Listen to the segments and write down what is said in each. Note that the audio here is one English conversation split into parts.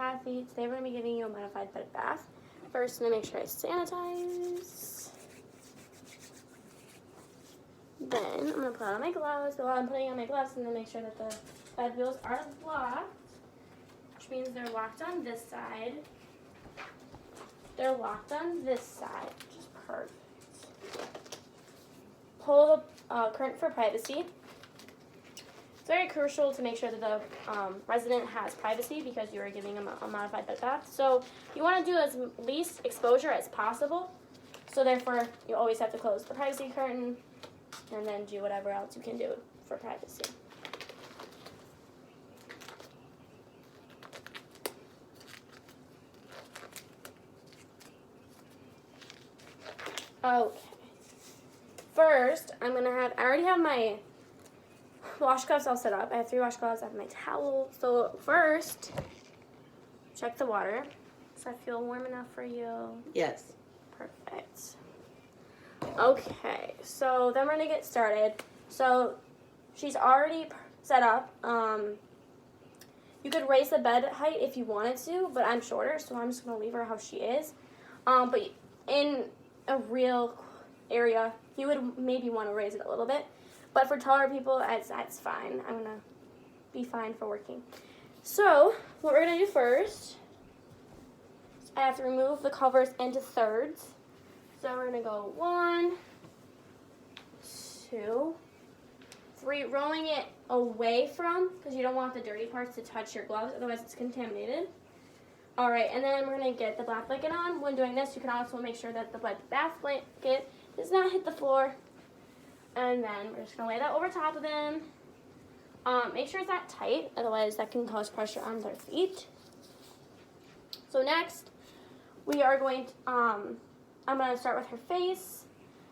Kathy. Today we're going to be giving you a modified bed bath. First, I'm going to make sure I sanitize. Then, I'm going to put on my gloves. While I'm putting on my gloves, I'm going to make sure that the bed wheels are locked, which means they're locked on this side. They're locked on this side, which is perfect. Pull the curtain for privacy. It's very crucial to make sure that the resident has privacy because you are giving them a modified bed bath. So you want to do as least exposure as possible. So therefore, you always have to close the privacy curtain and then do whatever else you can do for privacy. Okay. First, I already have my washcloths all set up. I have 3 washcloths, I have my towel. So first, check the water. Does that feel warm enough for you? Yes. Perfect. Okay, so then we're gonna get started. So she's already set up. You could raise the bed height if you wanted to, but I'm shorter, so I'm just gonna leave her how she is. But in a real area, you would maybe want to raise it a little bit. But for taller people, that's fine. I'm gonna be fine for working. So what we're gonna do first, I have to remove the covers into thirds. So we're gonna go 1, 2, 3, rolling it away from, because you don't want the dirty parts to touch your gloves, otherwise it's contaminated. All right, and then we're gonna get the bath blanket on. When doing this, you can also make sure that the bath blanket does not hit the floor. And then we're just gonna lay that over top of them. Make sure it's not tight, otherwise that can cause pressure on their feet. So next, we are going to, I'm gonna start with her face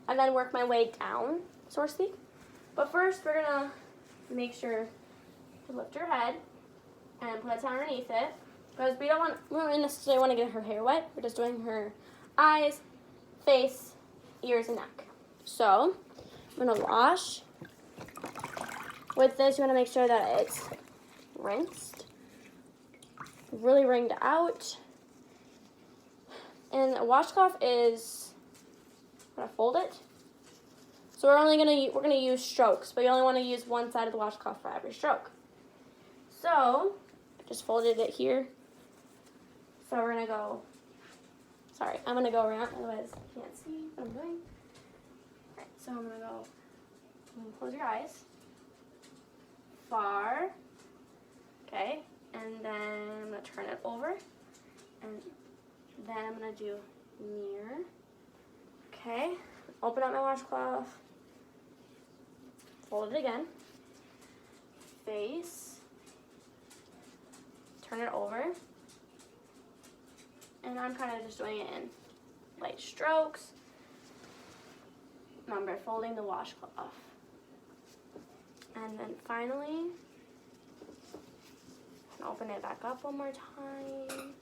and then work my way down, so to speak. But first, we're gonna make sure to lift her head and put a towel underneath it, because we don't necessarily want to get her hair wet. We're just doing her eyes, face, ears, and neck. So I'm gonna wash. With this, you want to make sure that it's rinsed, really wringed out. And a washcloth is, I'm gonna fold it. So we're gonna use strokes, but you only want to use one side of the washcloth for every stroke. So just folded it here. So we're gonna go. Sorry, I'm gonna go around, otherwise you can't see what I'm doing. All right, so I'm gonna go. Close your eyes. Far. Okay, and then I'm gonna turn it over, and then I'm gonna do near. Okay, open up my washcloth. Fold it again. Face. Turn it over. And I'm kind of just doing it in light strokes. Remember, folding the washcloth. And then finally, open it back up one more time.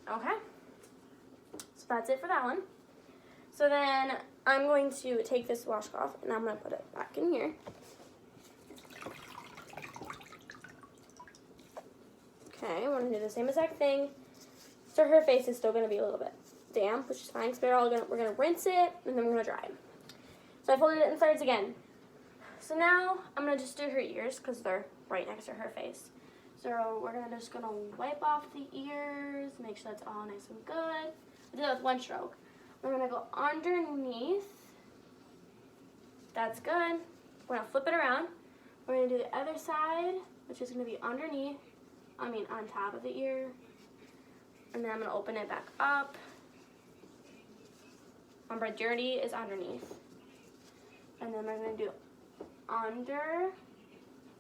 Okay. So that's it for that one. So then I'm going to take this washcloth and I'm going to put it back in here. Okay, we're going to do the same exact thing. So her face is still going to be a little bit damp, which is fine, because we're going to rinse it, and then we're going to dry it. So I folded it in thirds again. So now I'm going to just do her ears, because they're right next to her face. So we're just going to wipe off the ears, make sure that's all nice and good. I did that with one stroke. We're going to go underneath. That's good. We're going to flip it around. We're going to do the other side, which is going to be underneath. On top of the ear. And then I'm going to open it back up. Remember, dirty is underneath. And then we're going to do under.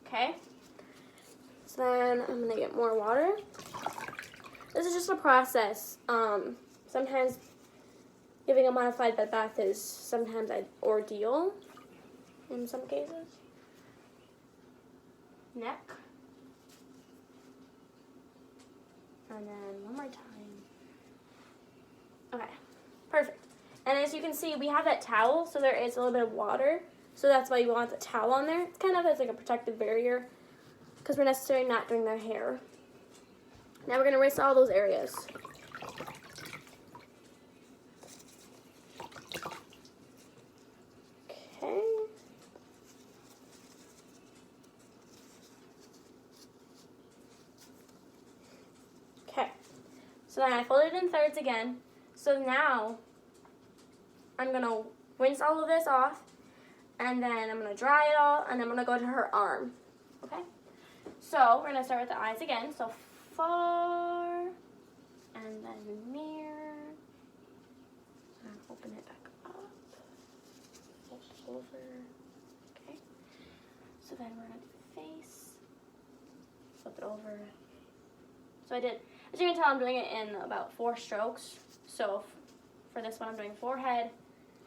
Okay. So then I'm going to get more water. This is just a process. Sometimes giving a modified bed bath is sometimes an ordeal in some cases. Neck. And then one more time. Okay, perfect. And as you can see, we have that towel, so there is a little bit of water. So that's why you want the towel on there. It's kind of as like a protective barrier. because we're necessarily not doing their hair. Now we're going to rinse all those areas. Okay. Okay. So then I folded it in thirds again. So now I'm going to rinse all of this off, and then I'm going to dry it all, and then I'm going to go to her arm. Okay? So we're going to start with the eyes again. So far, and then near, and open it back up, over, okay. So then we're going to do the face, flip it over. So as you can tell, I'm doing it in about 4 strokes. So for this one, I'm doing forehead.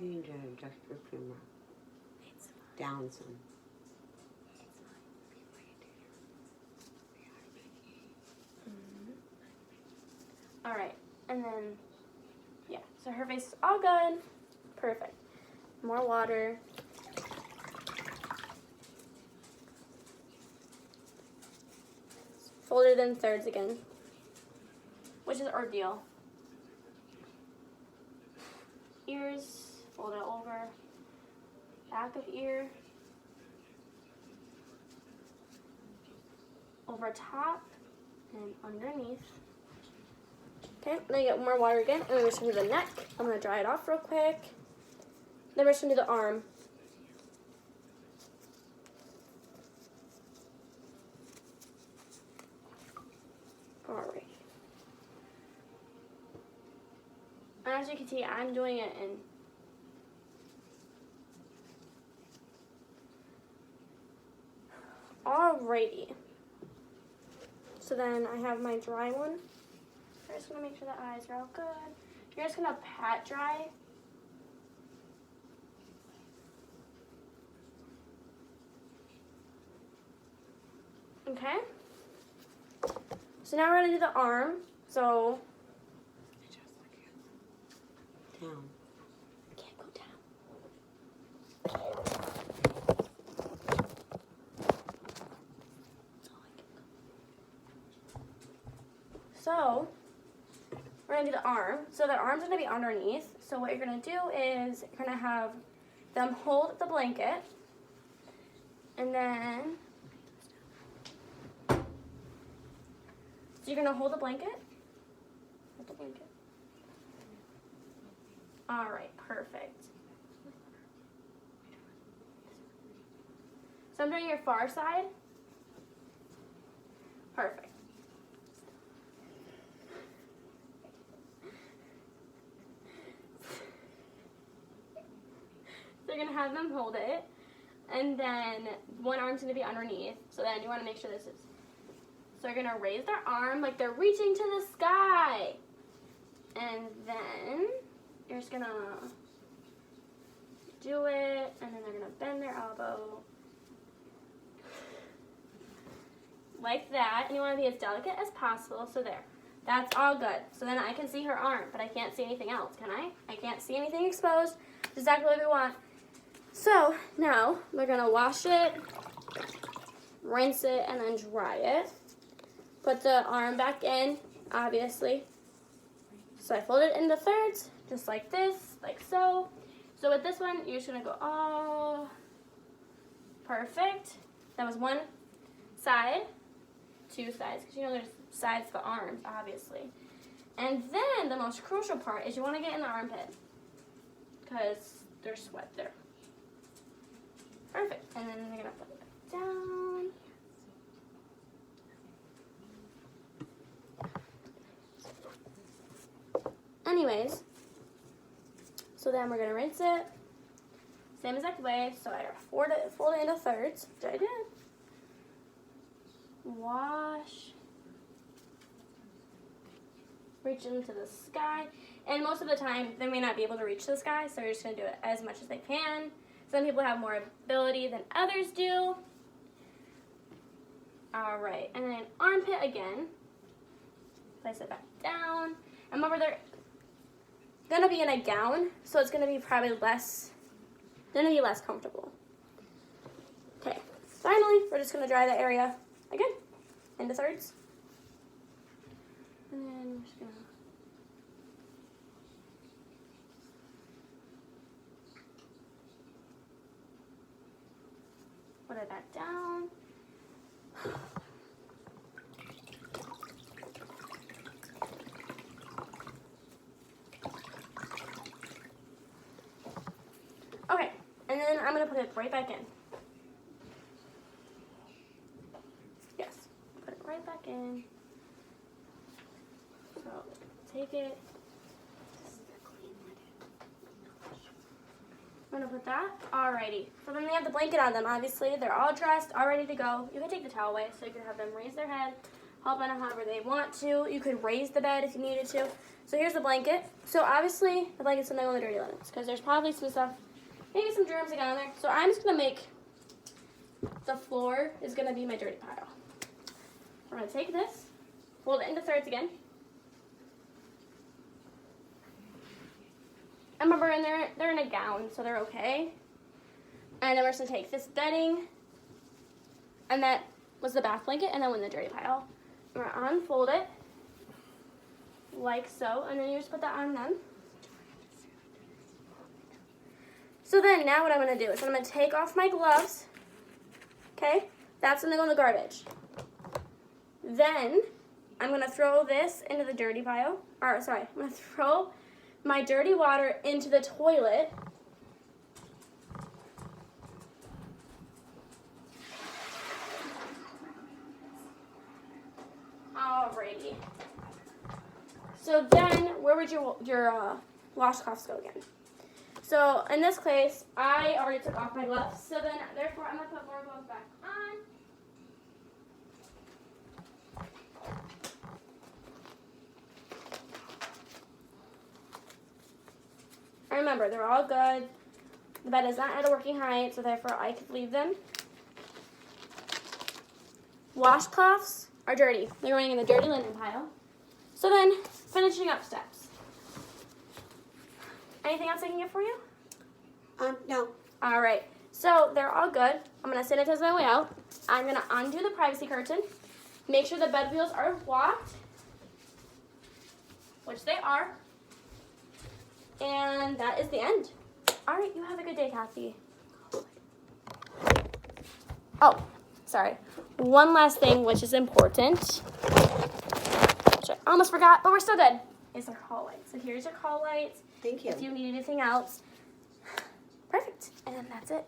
You need to adjust your camera down some. All right, and then, yeah, so her face is all good. Perfect. More water. Fold it in thirds again, which is ordeal. Ears, fold it over. Back of ear. Over top and underneath. Okay, then you get more water again, and then we're just going to do the neck. I'm going to dry it off real quick. Then we're just going to do the arm. Alright. And as you can see, I'm doing it in alrighty. So then I have my dry one. I'm just going to make sure the eyes are all good. You're just going to pat dry. Okay. So now we're going to do the arm. So Down. can't go down. So we're going to do the arm. So the arm's going to be underneath. So what you're going to do is you're going to have them hold the blanket. And then, so you're going to hold the blanket. Hold the blanket. All right, perfect. So I'm doing your far side. Perfect. So you're going to have them hold it, and then one arm's going to be underneath. So then you want to make sure this is. So you're going to raise their arm like they're reaching to the sky. And then you're just going to do it, and then they're going to bend their elbow. Like that, and you want to be as delicate as possible, so there. That's all good. So then I can see her arm, but I can't see anything else, can I? I can't see anything exposed. It's exactly what we want. So now we're going to wash it, rinse it, and then dry it. Put the arm back in, obviously. So I fold it into thirds, just like this, like so. So with this one, you're just going to go, oh, perfect. That was one side. 2 sides, because you know there's sides to the arms, obviously. And then the most crucial part is you want to get in the armpit, because there's sweat there. Perfect. And then you're going to put it back down. Anyways, so then we're going to rinse it. Same exact way. So I fold it into thirds, which I did. Wash, reach into the sky, and most of the time they may not be able to reach the sky, so you're just going to do it as much as they can. Some people have more ability than others do. Alright, and then armpit again. Place it back down. And remember, they're going to be in a gown, so it's going to be probably less comfortable. Okay, finally, we're just going to dry that area again, into thirds. And then we're just gonna put it back down. Okay, and then I'm gonna put it right back in. Yes, put it right back in. So take it. I'm gonna put that. Alrighty. So then they have the blanket on them. Obviously, they're all dressed, all ready to go. You can take the towel away so you can have them raise their head, hop on it however they want to. You could raise the bed if you needed to. So here's the blanket. So obviously, the blanket's gonna go in the dirty linens because there's probably some stuff, maybe some germs that got on there. So I'm just gonna make the floor is gonna be my dirty pile. We're gonna take this, fold it into thirds again. And remember, they're in a gown, so they're okay. And then we're just gonna take this bedding, and that was the bath blanket, and then we're in the dirty pile. We're gonna unfold it, like so, and then you just put that on them. So then, now what I'm gonna do is I'm gonna take off my gloves, okay? That's gonna go in the garbage. Then, I'm gonna throw this into the dirty pile, or sorry, I'm gonna throw my dirty water into the toilet. Alrighty. So then, where would your washcloths go again? So in this case, I already took off my gloves. So then, therefore, I'm gonna put more gloves back on. Remember, they're all good. The bed is not at a working height, so therefore I could leave them. Washcloths are dirty. They're going in the dirty linen pile. So then, finishing up steps. Anything else I can get for you? No. All right. So they're all good. I'm going to sanitize my way out. I'm going to undo the privacy curtain. Make sure the bed wheels are locked, which they are. And that is the end. All right, you have a good day, Kathy. Oh, sorry. One last thing, which is important, which I almost forgot, but we're still good, is our call light. So here's your call light. Thank you. If you need anything else. Perfect. And that's it.